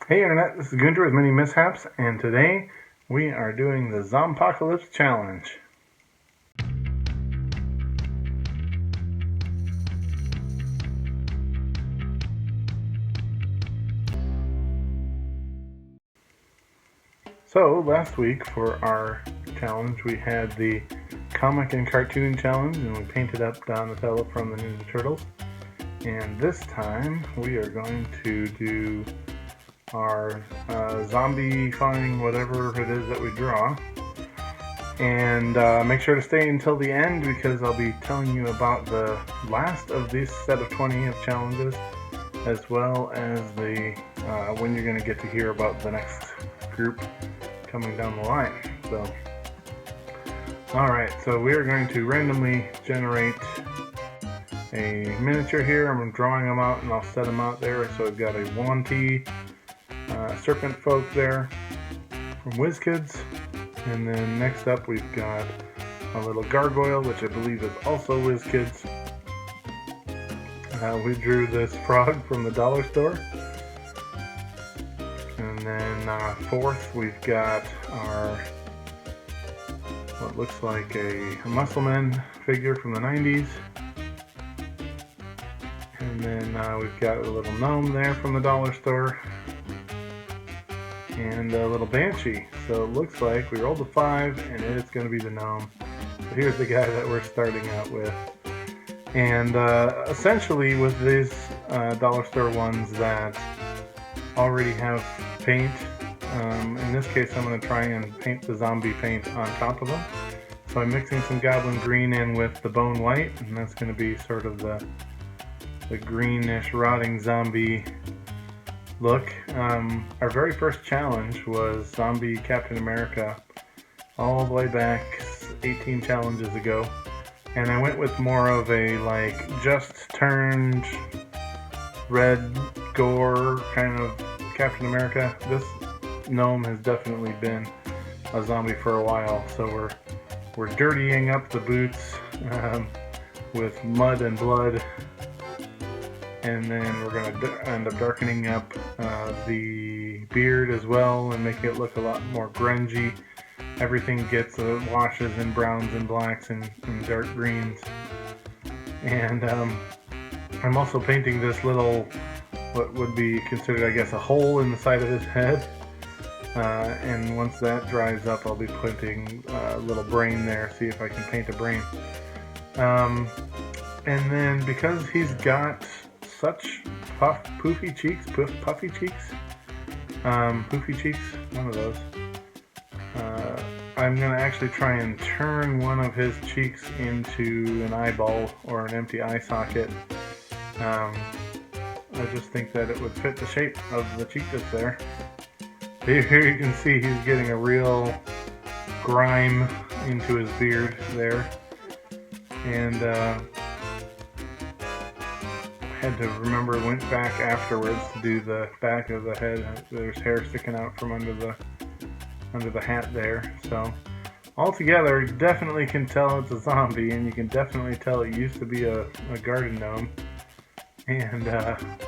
Hey Internet, this is Gunter with MiniMishaps, and today we are doing the Zombpocalypse challenge. So last week for our challenge we had the comic and cartoon challenge, and we painted up Donatello from the Ninja Turtles. And this time we are going to do our zombie-fying whatever it is that we draw. And make sure to stay until the end because I'll be telling you about the last of this set of 20 of challenges, as well as the when you're going to get to hear about the next group coming down the line. So, alright, so we are going to randomly generate a miniature here. I'm drawing them out and I'll set them out there. So I've got a Wanty Serpent Folk there from WizKids. And then next up we've got a little gargoyle, which I believe is also WizKids. We drew this frog from the dollar store. And then fourth we've got our what looks like a Muscleman figure from the 90s. And then we've got a little gnome there from the dollar store. And a little banshee. So it looks like we rolled a 5 and it's going to be the gnome. So here's the guy that we're starting out with. And essentially with these dollar store ones that already have paint, in this case I'm going to try and paint the zombie paint on top of them. So I'm mixing some goblin green in with the bone white, and that's going to be sort of the greenish rotting zombie look. Our very first challenge was Zombie Captain America all the way back 18 challenges ago, and I went with more of a like just turned red gore kind of Captain America. This gnome has definitely been a zombie for a while, so we're dirtying up the boots with mud and blood. And then we're going to end up darkening up the beard as well and make it look a lot more grungy. Everything gets washes in browns and blacks and dark greens. And I'm also painting this little, what would be considered, I guess, a hole in the side of his head. And once that dries up, I'll be putting a little brain there, see if I can paint a brain. And then because he's got such poofy cheeks, puffy cheeks, poofy cheeks, one of those. I'm going to actually try and turn one of his cheeks into an eyeball or an empty eye socket. I just think that it would fit the shape of the cheek that's there. Here you can see he's getting a real grime into his beard there. And had to remember, went back afterwards to do the back of the head. There's hair sticking out from under the hat there. So altogether, you definitely can tell it's a zombie, and you can definitely tell it used to be a garden gnome. And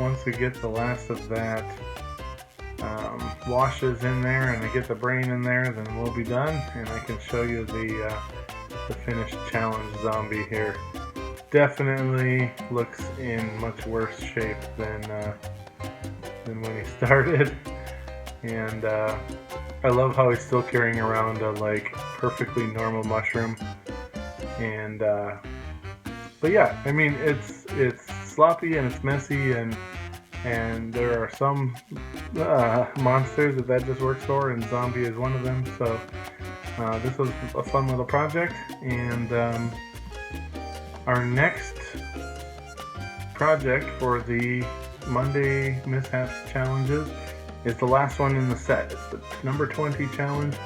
once we get the last of that washes in there and I get the brain in there, then we'll be done, and I can show you the finished challenge zombie here. Definitely looks in much worse shape than when he started, and I love how he's still carrying around a like perfectly normal mushroom. And but yeah, I mean it's sloppy and it's messy, and there are some monsters that just works for, and zombie is one of them. So this was a fun little project, and our next project for the Monday Mishaps challenges is the last one in the set. It's the number 20 challenge,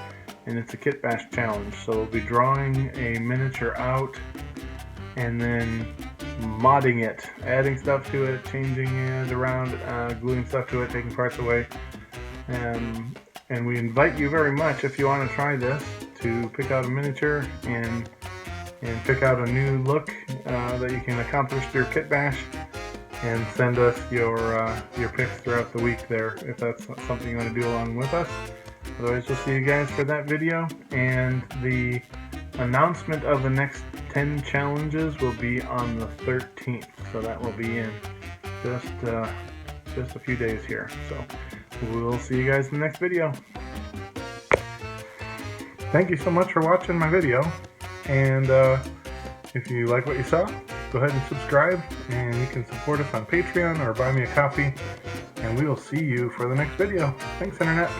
and it's a kit bash challenge. So we'll be drawing a miniature out and then modding it, adding stuff to it, changing it around, gluing stuff to it, taking parts away. And we invite you very much, if you want to try this, to pick out a miniature and pick out a new look that you can accomplish through kit bash. and send us your picks throughout the week there, if that's something you want to do along with us. Otherwise, we'll see you guys for that video, and the announcement of the next 10 challenges will be on the 13th, so that will be in just a few days here. So we'll see you guys in the next video. Thank you so much for watching my video, and if you like what you saw, go ahead and subscribe, and you can support us on Patreon or buy me a coffee, and we will see you for the next video. Thanks, Internet.